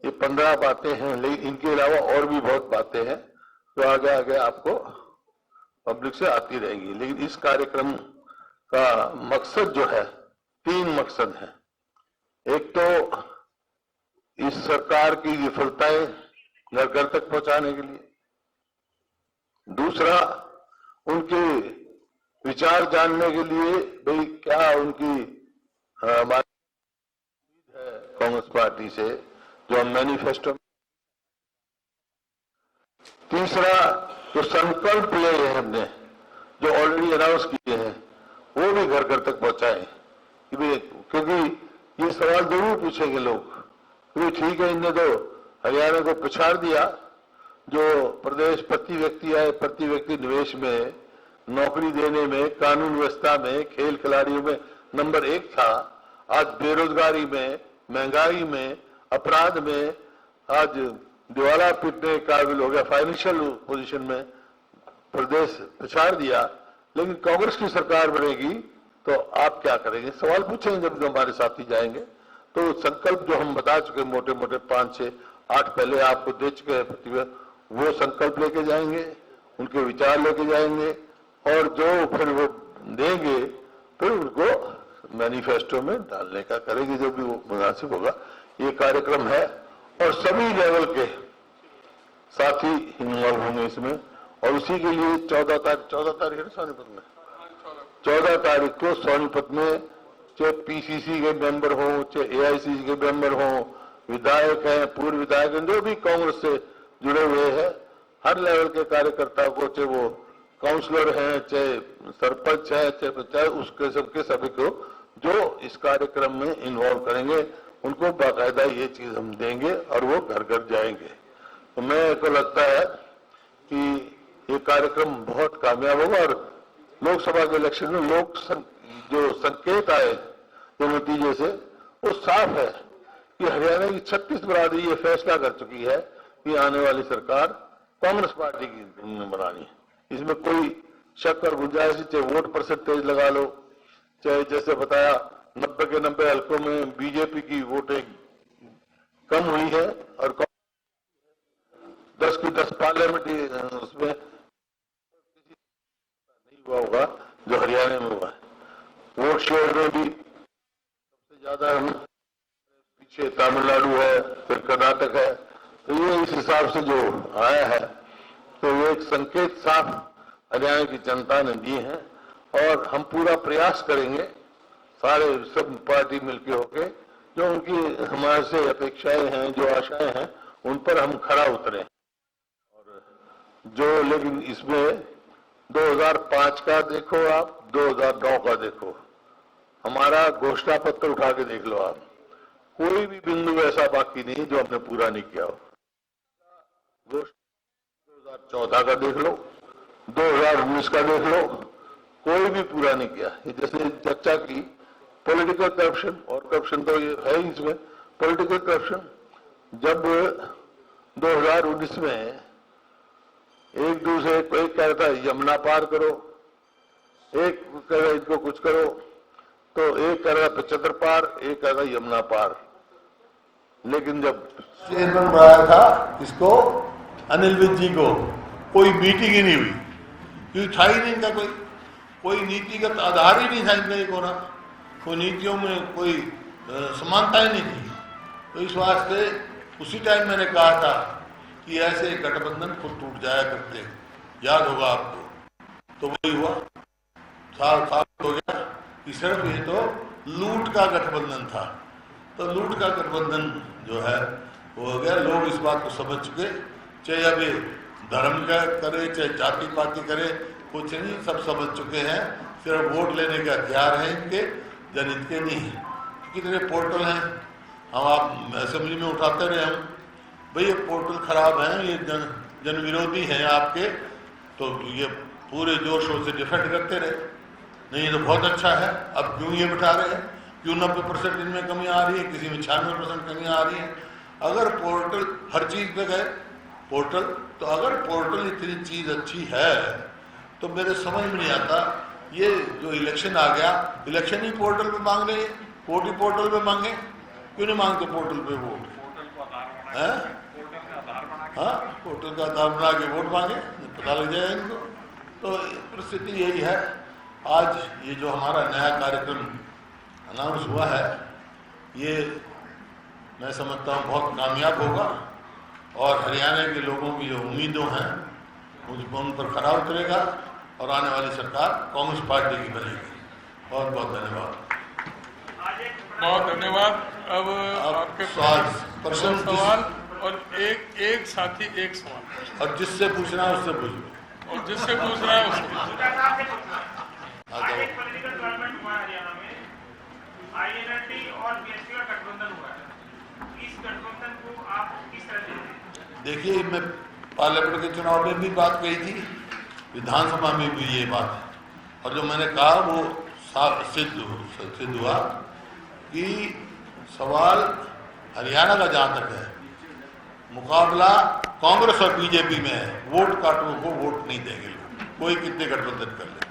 ये 15 बातें हैं, लेकिन इनके अलावा और भी बहुत बातें हैं जो आगे आगे आपको पब्लिक से आती रहेंगी। लेकिन इस कार्यक्रम का मकसद जो है, 3 मकसद है। एक तो इस सरकार की विफलताएं घर घर तक पहुंचाने के लिए, दूसरा उनके विचार जानने के लिए, भाई क्या उनकी हमारी है कांग्रेस पार्टी से जो हम मैनिफेस्टो, तीसरा जो संकल्प ले हैं हमने, जो ऑलरेडी अनाउंस किए हैं, वो भी घर घर तक पहुंचाएं। क्योंकि ये सवाल जरूर पूछेंगे लोग, क्योंकि ठीक है इनने तो हरियाणा को पछाड़ दिया, जो प्रदेश प्रति व्यक्ति निवेश में, नौकरी देने में, कानून व्यवस्था में, खेल खिलाड़ियों में नंबर 1 था, आज बेरोजगारी में, महंगाई में, अपराध में, आज दिवाला पीटने काबिल हो गया, फाइनेंशियल पोजीशन में प्रदेश पछाड़ दिया। लेकिन कांग्रेस की सरकार बनेगी तो आप क्या करेंगे, सवाल पूछेंगे जब हमारे साथी जाएंगे। तो संकल्प जो हम बता चुके मोटे मोटे 5, 6, 8 पहले आपको दे चुके हैं, वो संकल्प लेके जाएंगे, उनके विचार लेके जाएंगे, और जो फिर वो देंगे फिर उनको मैनिफेस्टो में डालने का करेंगे, जो भी वो मुनासिब होगा। ये कार्यक्रम है और सभी लेवल के साथी इन्वॉल्व होंगे इसमें। और उसी के लिए 14 तारीख है सोनीपत में, 14 तारीख को सोनीपत में चाहे पीसीसी के मेंबर हो, चाहे एआईसीसी के मेंबर हो, विधायक हैं, पूर्व विधायक हैं, जो भी कांग्रेस से जुड़े हुए हैं, हर लेवल के कार्यकर्ता को, चाहे वो काउंसलर हैं, चाहे सरपंच है, चाहे उसके सबके सभी को जो इस कार्यक्रम में इन्वॉल्व करेंगे, उनको बाकायदा ये चीज हम देंगे और वो घर घर जाएंगे। तो मैं को लगता है कि ये कार्यक्रम बहुत कामयाब होगा। और लोकसभा के इलेक्शन में जो संकेत आए जो नतीजे से, वो साफ है कि हरियाणा की 36 बरादरी ये फैसला कर चुकी है कि आने वाली सरकार कांग्रेस पार्टी की बनानी है। इसमें कोई शक और गुंजाइश, चाहे वोट परसेंटेज लगा लो, चाहे जैसे बताया 90 के 90 हल्कों में बीजेपी की वोटें कम हुई है और 10 की 10 पार्लियामेंट्री उसमें नहीं हुआ होगा जो हरियाणा में हुआ है। वोट शेयर में भी सबसे ज्यादा हम पीछे तमिलनाडु है, फिर कर्नाटक है। तो ये इस हिसाब से जो आया है, तो ये एक संकेत साफ हरियाणा की जनता ने दिए हैं। और हम पूरा प्रयास करेंगे सारे सब पार्टी मिलकर होके, जो उनकी हमारे से अपेक्षाएं हैं, जो आशाएं हैं, उन पर हम खरा उतरे। और जो लेकिन इसमें 2005 का देखो आप, 2009 का देखो, हमारा घोषणा पत्र उठा के देख लो आप, कोई भी बिंदु ऐसा बाकी नहीं जो हमने पूरा नहीं किया हो। 2014 का देख लो, 2019 का देख लो, कोई भी पूरा नहीं किया। जैसे चर्चा की पॉलिटिकल करप्शन, और करप्शन तो ये है ही इसमें, पॉलिटिकल करप्शन। जब 2019 में एक दूसरे को, एक कह रहा था यमुना पार करो, एक कह रहा इनको कुछ करो, तो एक कह रहा 75 पार, एक कह रहा यमुना पार। लेकिन जब चेयरमैन बनाया था इसको, अनिल विज जी को, कोई मीटिंग ही नहीं हुई, क्योंकि था ही नहीं इनका कोई नीतिगत आधार ही नहीं था इनका, एक होना कोई नीतियों में कोई समानता ही नहीं थी। तो इस वास्ते उसी टाइम मैंने कहा था कि ऐसे गठबंधन खुद टूट जाया करते, याद होगा आपको। तो वही हुआ, साल हो गया कि सिर्फ ये तो लूट का गठबंधन था। तो लूट का गठबंधन जो है वो हो गया। लोग इस बात को समझ चुके, चाहे अब ये धर्म का करे, चाहे जाति पाति करे, कुछ नहीं, सब समझ चुके हैं। सिर्फ वोट लेने का हथियार है इनके, जनहित के नहीं है। कितने पोर्टल हैं, हम आप असेंबली में उठाते रहे हम, भाई ये पोर्टल खराब है, ये जन विरोधी हैं आपके, तो ये पूरे जोर शोर से डिफेंड करते रहे। नहीं ये तो बहुत अच्छा है, अब क्यों ये बिठा रहे हैं, क्यों 90% इनमें कमी आ रही है, किसी में 96% कमी आ रही है। अगर पोर्टल हर चीज पे गए पोर्टल, तो अगर पोर्टल इतनी चीज अच्छी है तो मेरे समझ में नहीं आता, ये जो इलेक्शन आ गया, इलेक्शन ही पोर्टल पे मांग रहे हैं, वोट ही पोर्टल पे मांगे, क्यों नहीं मांगते पोर्टल पे वोट? है? हाँ, वोटर का आधार बना के वोट मांगे, पता लग जाएगा इनको। तो परिस्थिति यही है। आज ये जो हमारा नया कार्यक्रम अनाउंस हुआ है, ये मैं समझता हूँ बहुत कामयाब होगा और हरियाणा के लोगों की जो उम्मीदों हैं उन पर खरा उतरेगा और आने वाली सरकार कांग्रेस पार्टी की बनेगी। बहुत बहुत धन्यवाद। बहुत धन्यवाद। अब आपके प्रश्न सवाल और एक साथी एक सवाल, और जिससे पूछना है उससे पूछो, और जिससे पूछना है उससे। आज एक पॉलिटिकल गवर्नमेंट हुआ हरियाणा में, आईएनएलडी और बीएसपी का गठबंधन हुआ है। इस गठबंधन को आप किस तरह देखते हैं? देखिए, मैं पार्लियामेंट के चुनाव में भी बात कही थी, विधानसभा में भी ये बात है, और जो मैंने कहा वो सिद्ध हुआ कि सवाल हरियाणा का जहां तक है, मुकाबला कांग्रेस और बीजेपी में है। वोट काटों को वोट नहीं देंगे लोग, कोई कितने गठबंधन कर ले।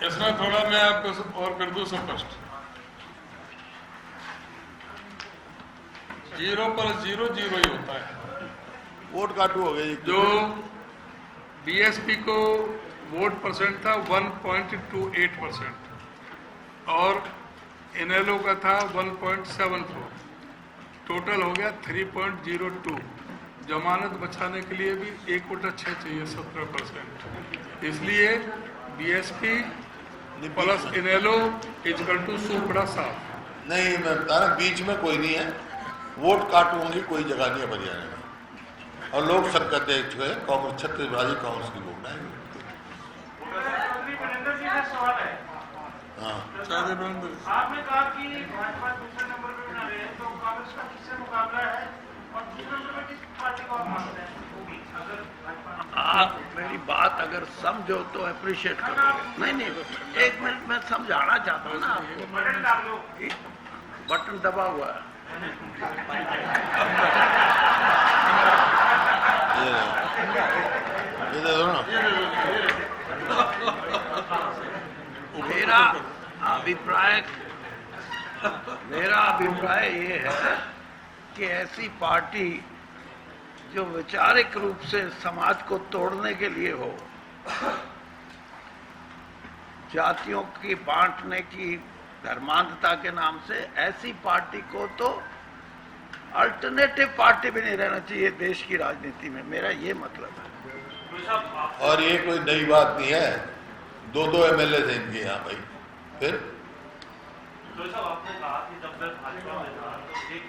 इसमें थोड़ा मैं आपको और कर दूं स्पष्ट। 0 पर 0 0 ही होता है। वोट काटू हो गए। जो बीएसपी को वोट परसेंट था 1.28% और इनेलो का था 1.74, टोटल हो गया 3.02। जमानत बचाने के लिए भी 1/6 चाहिए, 17%। इसलिए BSP plus INLD equal to सुपड़ा साफ। नहीं, मैं बता रहा, बीच में कोई नहीं है। वोट काटू होंगी कोई जगह नहीं है हरियाणा में, और लोग सरकार देख चुके हैं। कांग्रेस छत्तीसगढ़ कांग्रेस की वोट आएगी। सवाल है। हाँ, आपने कहा कि भाजपा दूसरे नंबर पे बना रहे हैं, तो कांग्रेस का किससे मुकाबला है और दूसरे नंबर पे किस पार्टी को आप मानते हैं? अगर आप मेरी बात अगर समझो तो अप्रिशिएट करो। नहीं, एक मिनट में समझाना चाहता हूँ ना आपको। बटन दाब लो। बटन दबा हुआ है। ये दे दो ना। मेरा अभिप्राय ये है कि ऐसी पार्टी जो वैचारिक रूप से समाज को तोड़ने के लिए हो, जातियों की बांटने की धर्मांधता के नाम से, ऐसी पार्टी को तो अल्टरनेटिव पार्टी भी नहीं रहना चाहिए देश की राजनीति में। मेरा ये मतलब है। और ये कोई नई बात नहीं है, 2 एमएलए थे इनके यहाँ भाई। फिर तो साहब आपने कहा कि जब मैं भाजपा में था तो एक